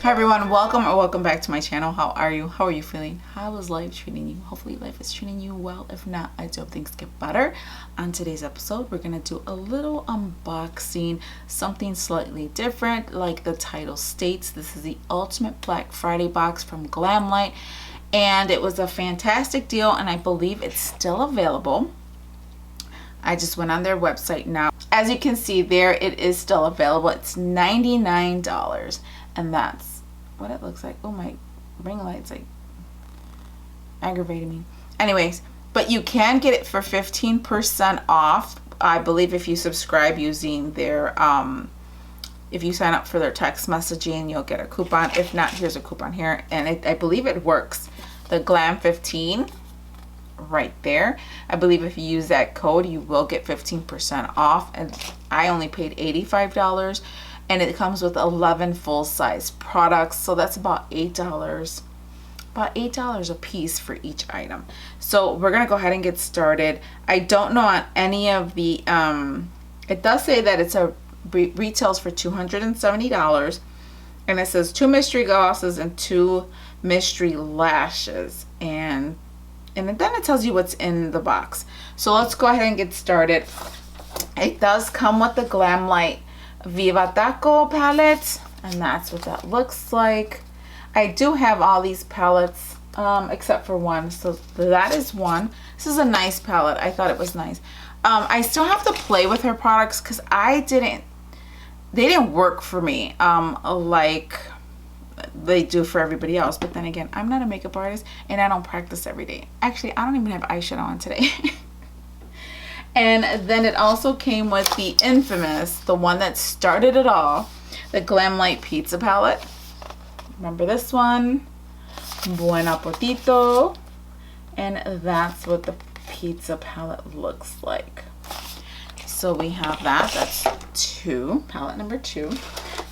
Hi everyone, welcome back to my channel. How are you? How are you feeling? How is life treating you? Hopefully life is treating you well. If not, I do hope things get better. On today's episode, we're gonna do a little unboxing, something slightly different. Like the title states, this is the Ultimate Black Friday box from Glamlite, and it was a fantastic deal, and I believe it's still available. I just went on their website now. As you can see there, it is still available. It's $99, and that's what it looks like. Oh, my ring light's like aggravating me. Anyways, but you can get it for 15% off. I believe if you subscribe using their, if you sign up for their text messaging, you'll get a coupon. If not, here's a coupon here, and I believe it works. The Glam 15. Right there. I believe if you use that code, you will get 15% off, and I only paid $85, and it comes with 11 full-size products, so that's about $8 a piece for each item. So we're gonna go ahead and get started. I don't know on any of the it does say that it's retails for $270, and it says 2 mystery glosses and 2 mystery lashes, and then it tells you what's in the box. So let's go ahead and get started. It does come with the Glamlite Viva Taco palette, and that's what that looks like. I do have all these palettes except for one, so that is one. This is a nice palette. I thought it was nice. I still have to play with her products because they didn't work for me like they do for everybody else. But then again, I'm not a makeup artist and I don't practice every day. Actually, I don't even have eyeshadow on today. And then it also came with the infamous, the one that started it all, the Glamlite Pizza Palette. Remember this one? Buen Appetito. And that's what the pizza palette looks like. So we have that. That's 2, palette number 2.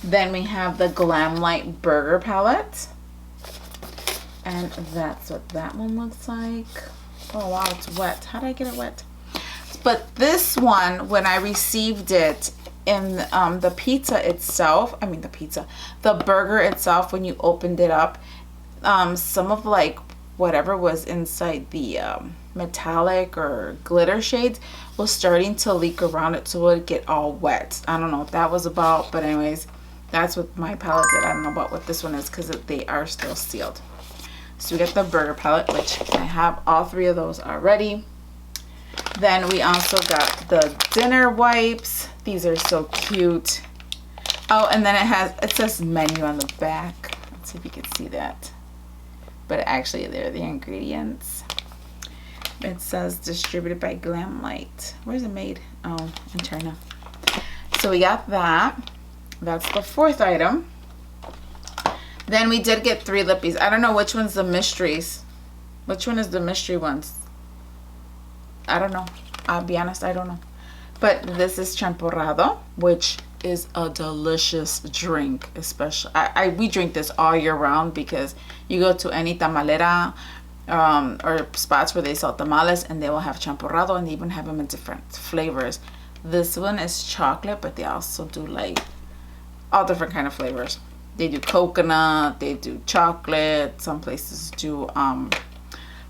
Then we have the Glamlite Burger Palette. And that's what that one looks like. Oh wow, it's wet. How did I get it wet? But this one, when I received it in the pizza itself, the burger itself, when you opened it up, some of like whatever was inside the metallic or glitter shades was starting to leak around it, so it would get all wet. I don't know what that was about, but anyways, that's what my palette did. I don't know about what this one is because they are still sealed. So we got the burger palette, which I have all 3 of those already. Then we also got the dinner wipes. These are so cute. Oh, and then it says menu on the back. Let's see if you can see that. But actually, they're the ingredients. It says distributed by Glamlite. Where's it made? Oh, in China. So we got that. That's the 4th item. Then we did get 3 lippies. I don't know which one's the mysteries. Which one is the mystery ones? I don't know. I'll be honest, I don't know. But this is champurrado, which is a delicious drink. Especially, we drink this all year round because you go to any tamalera or spots where they sell tamales, and they will have champurrado, and they even have them in different flavors. This one is chocolate, but they also do like all different kind of flavors. They do coconut, they do chocolate, some places do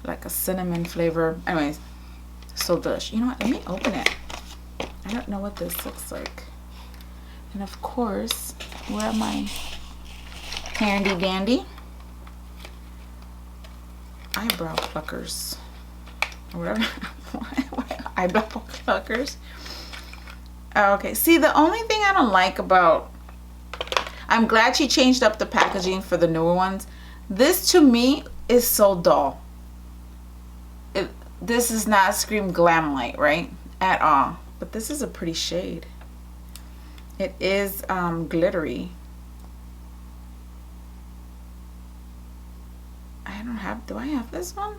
like a cinnamon flavor. Anyways, so delicious. You know what, let me open it. I don't know what this looks like. And of course, where are my handy dandy eyebrow pluckers or whatever? Eyebrow pluckers. Okay, see, the only thing I don't like about, I'm glad she changed up the packaging for the newer ones. This to me is so dull. This is not Scream Glamlite, right? At all. But this is a pretty shade. It is glittery. Do I have this one?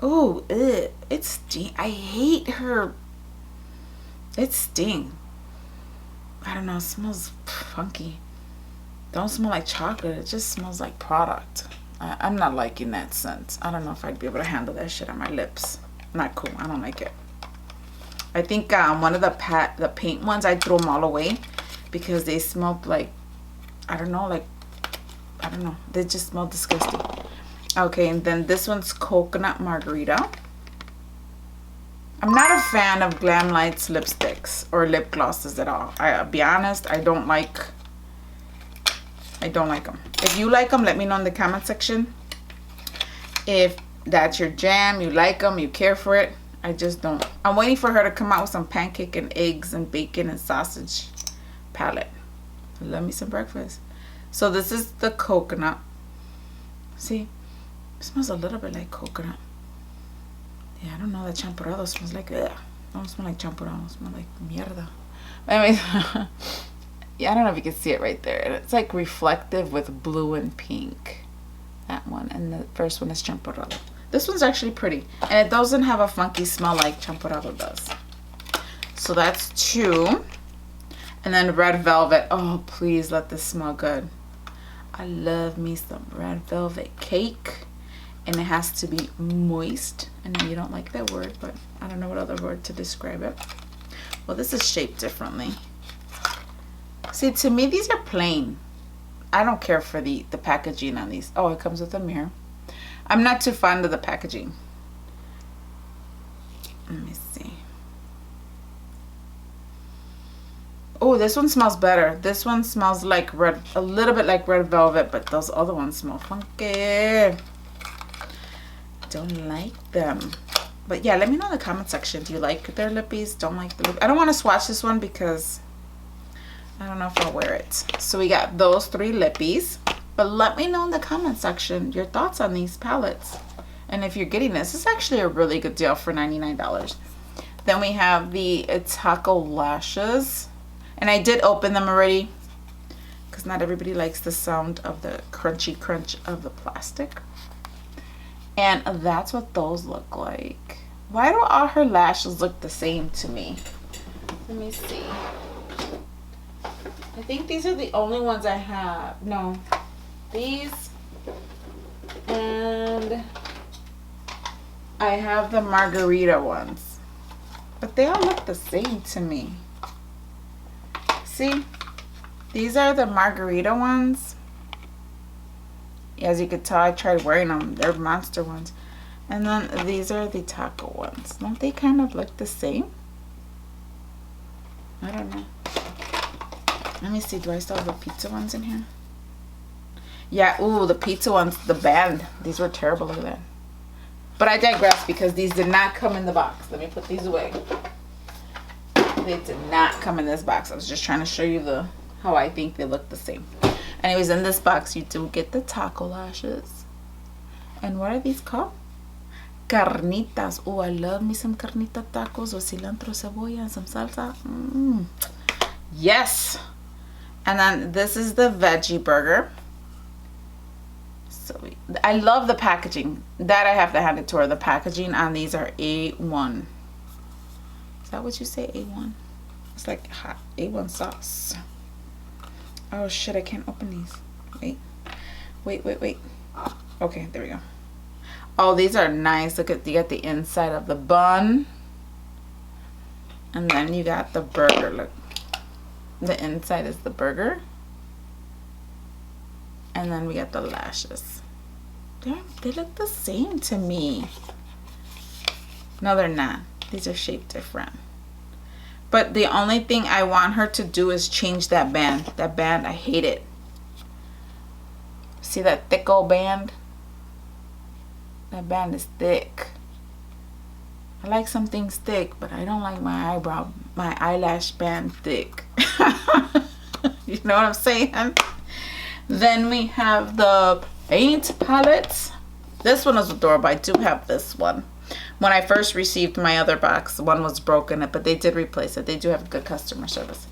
Oh, it stings. I hate her. It stings. I don't know, it smells funky. Don't smell like chocolate, it just smells like product. I'm not liking that scent. I don't know if I'd be able to handle that shit on my lips. Not cool, I don't like it. I think one of the paint ones, I threw them all away because they smelled like, I don't know, like I don't know. They just smell disgusting. Okay, and then this one's Coconut Margarita. I'm not a fan of Glamlite's lipsticks or lip glosses at all. I'll be honest, I don't like them. If you like them, let me know in the comment section. If that's your jam, you like them, you care for it. I just don't. I'm waiting for her to come out with some pancake and eggs and bacon and sausage palette. I love me some breakfast. So this is the coconut. See, it smells a little bit like coconut. Yeah, I don't know. That champurrado smells like, ugh. I don't smell like champurrado. It smells like mierda. Anyways, yeah, I don't know if you can see it right there. It's like reflective with blue and pink. That one. And the first one is champurrado. This one's actually pretty. And it doesn't have a funky smell like champurrado does. So that's 2. And then red velvet. Oh, please let this smell good. I love me some red velvet cake. And it has to be moist. I know you don't like that word, but I don't know what other word to describe it. Well, this is shaped differently. See, to me, these are plain. I don't care for the packaging on these. Oh, it comes with a mirror. I'm not too fond of the packaging. Let me see. Oh, this one smells better. This one smells like red, a little bit like red velvet, but those other ones smell funky. Don't like them. But yeah, let me know in the comment section. Do you like their lippies? Don't like the lip. I don't want to swatch this one because I don't know if I'll wear it. So we got those 3 lippies. But let me know in the comment section your thoughts on these palettes. And if you're getting this, it's actually a really good deal for $99. Then we have the Taco Lashes. And I did open them already because not everybody likes the sound of the crunchy crunch of the plastic. And that's what those look like. Why do all her lashes look the same to me? Let me see. I think these are the only ones I have. No. These. And I have the margarita ones. But they all look the same to me. See? These are the margarita ones. As you could tell, I tried wearing them. They're monster ones. And then these are the taco ones. Don't they kind of look the same? I don't know. Let me see. Do I still have the pizza ones in here? Yeah. Ooh, the pizza ones. The band. These were terrible. Look at that. But I digress because these did not come in the box. Let me put these away. They did not come in this box. I was just trying to show you how I think they look the same. Anyways, in this box, you do get the taco lashes. And what are these called? Carnitas. Oh, I love me some carnita tacos with cilantro, cebolla, and some salsa. Yes. And then this is the veggie burger. So I love the packaging. That I have to hand it to her. The packaging on these are A1. Is that what you say, A1? It's like hot A1 sauce. Oh shit, I can't open these. Wait. Okay, there we go. Oh, these are nice. Look at, you got the inside of the bun. And then you got the burger. Look. The inside is the burger. And then we got the lashes. They look the same to me. No, they're not. These are shaped different. But the only thing I want her to do is change that band. That band, I hate it. See that thick old band? That band is thick. I like some things thick, but I don't like my eyelash band thick. You know what I'm saying? Then we have the paint palettes. This one is adorable. I do have this one. When I first received my other box, one was broken, but they did replace it. They do have good customer service.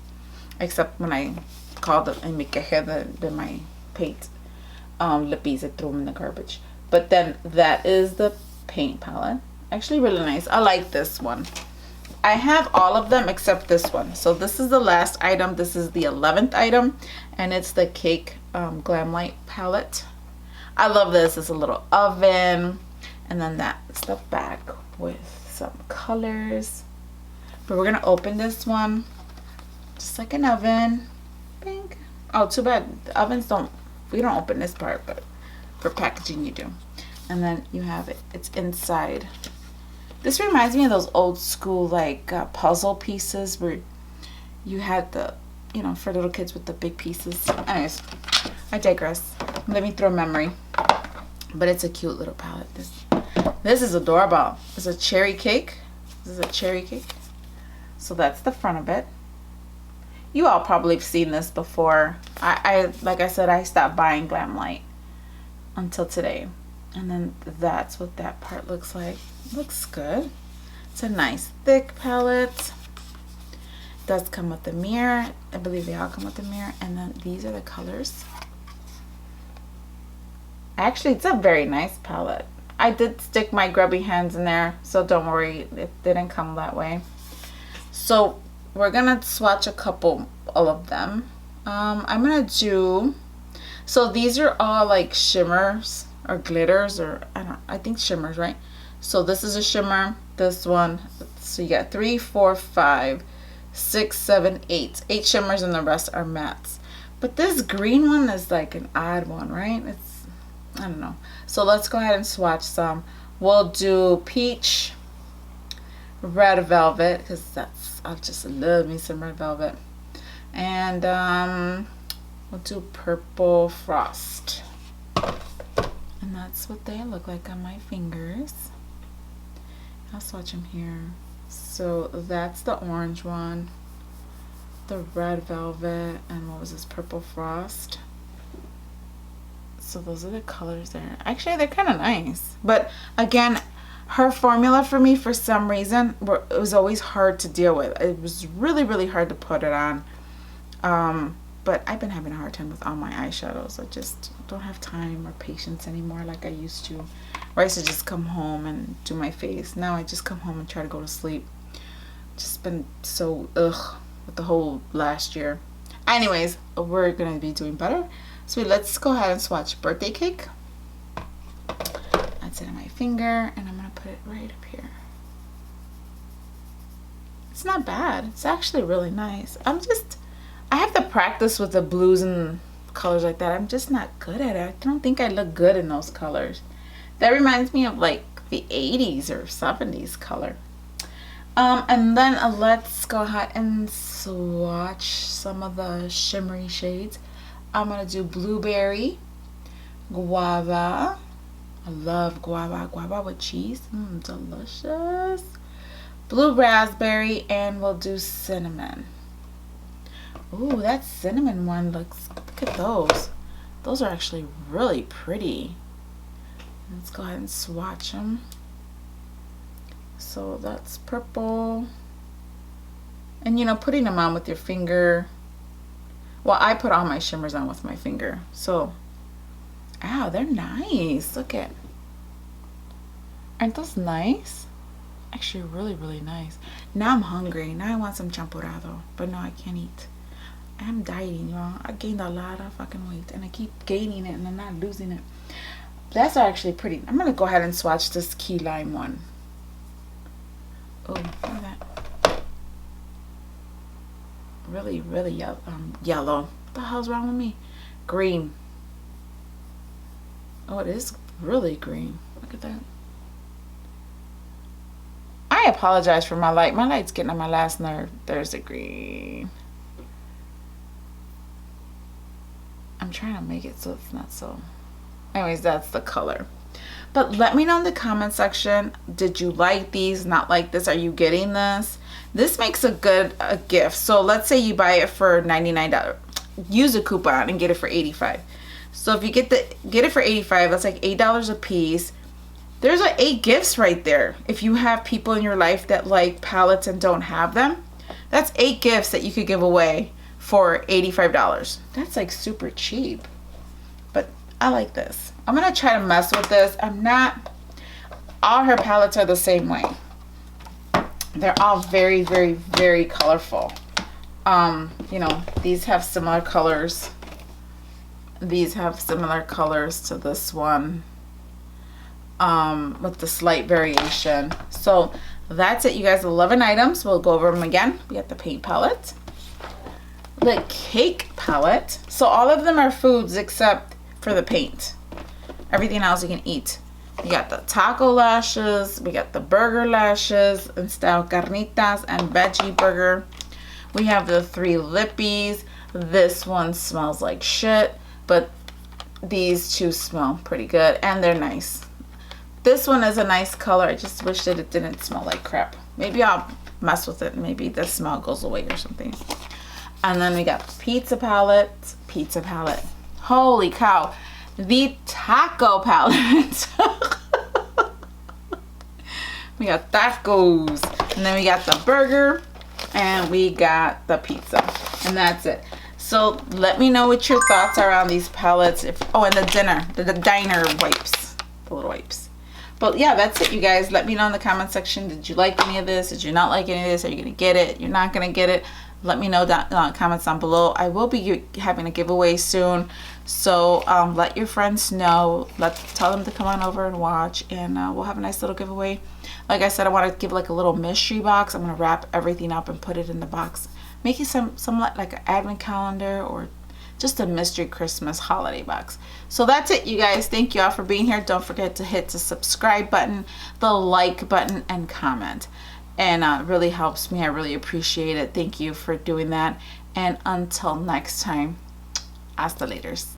Except when I called them and me quejé de my paint lippies, I threw them in the garbage. But then that is the paint palette. Actually really nice. I like this one. I have all of them except this one. So this is the last item. This is the 11th item. And it's the Cake Glamlite palette. I love this. It's a little oven. And then that's the back with some colors. But we're going to open this one just like an oven. Bing. Oh, too bad. The ovens don't We don't open this part, but for packaging you do. And then you have it. It's inside. This reminds me of those old school like puzzle pieces where you had the, you know, for little kids with the big pieces. Anyways, I digress. I'm living through a memory. But it's a cute little palette. This is adorable. It's a cherry cake. This is a cherry cake. So that's the front of it. You all probably have seen this before. I like I said, I stopped buying Glamlite until today. And then that's what that part looks like. Looks good. It's a nice thick palette. It does come with the mirror. I believe they all come with the mirror. And then these are the colors. Actually, it's a very nice palette. I did stick my grubby hands in there, so don't worry, it didn't come that way. So we're gonna swatch a couple of them. I'm gonna do, so these are all like shimmers or glitters, or I think shimmers, right? So this is a shimmer, this one, so you got 3, 4, 5, 6, 7, 8 shimmers, and the rest are mattes. But this green one is like an odd one, right? It's, I don't know. So let's go ahead and swatch some. We'll do peach, red velvet, because that's, I just love me some red velvet. And we'll do purple frost. And that's what they look like on my fingers. I'll swatch them here. So that's the orange one, the red velvet, and what was this, purple frost. So those are the colors there. Actually, they're kind of nice. But again, her formula for me, for some reason, it was always hard to deal with. It was really, really hard to put it on. But I've been having a hard time with all my eyeshadows. I just don't have time or patience anymore like I used to. Where I used to just come home and do my face. Now I just come home and try to go to sleep. Just been so ugh with the whole last year. Anyways, we're gonna be doing better. So let's go ahead and swatch birthday cake. That's it on my finger, and I'm gonna put it right up here. It's not bad. It's actually really nice. I have to practice with the blues and colors like that. I'm just not good at it. I don't think I look good in those colors. That reminds me of like the 80s or 70s color. And then let's go ahead and swatch some of the shimmery shades. I'm gonna do blueberry, guava. I love guava with cheese. Delicious. Blue raspberry, and we'll do cinnamon. Ooh, that cinnamon one looks, look at those. Those are actually really pretty. Let's go ahead and swatch them. So that's purple. And you know, putting them on with your finger. Well, I put all my shimmers on with my finger. So, ow, they're nice. Look at, aren't those nice? Actually, really, really nice. Now I'm hungry. Now I want some champurrado. But no, I can't eat. I'm dieting, y'all. I gained a lot of fucking weight, and I keep gaining it, and I'm not losing it. That's actually pretty. I'm gonna go ahead and swatch this key lime one. Oh, look at that. Really, really yellow. What the hell's wrong with me? Green. Oh, it is really green. Look at that. I apologize for my light. My light's getting on my last nerve. There's the green. I'm trying to make it so it's not so. Anyways, that's the color. But let me know in the comment section, did you like these, not like this? Are you getting this? This makes a good gift. So let's say you buy it for $99. Use a coupon and get it for $85. So if you get it for $85, that's like $8 a piece. There's like 8 gifts right there. If you have people in your life that like palettes and don't have them, that's 8 gifts that you could give away for $85. That's like super cheap. But I like this. I'm gonna try to mess with this. I'm not, all her palettes are the same way. They're all very, very, very colorful. You know, these have similar colors. These have similar colors to this one. With the slight variation. So that's it, you guys. 11 items. We'll go over them again. We got the paint palette, the cake palette. So all of them are foods except for the paint. Everything else you can eat. We got the taco lashes, we got the burger lashes in style carnitas and veggie burger. We have the 3 lippies. This one smells like shit, but these 2 smell pretty good and they're nice. This one is a nice color. I just wish that it didn't smell like crap. Maybe I'll mess with it. Maybe the smell goes away or something. And then we got the pizza palette. Pizza palette. Holy cow. The taco palette. We got tacos. And then we got the burger. And we got the pizza. And that's it. So let me know what your thoughts are on these palettes. Oh, and the diner wipes. The little wipes. But yeah, that's it, you guys. Let me know in the comment section. Did you like any of this? Did you not like any of this? Are you going to get it? You're not going to get it? Let me know down in the comments down below. I will be having a giveaway soon. So let your friends know. Tell them to come on over and watch. And we'll have a nice little giveaway. Like I said, I want to give like a little mystery box. I'm going to wrap everything up and put it in the box. Making some like an advent calendar or just a mystery Christmas holiday box. So that's it, you guys. Thank you all for being here. Don't forget to hit the subscribe button, the like button, and comment. And it really helps me. I really appreciate it. Thank you for doing that. And until next time, hasta laters.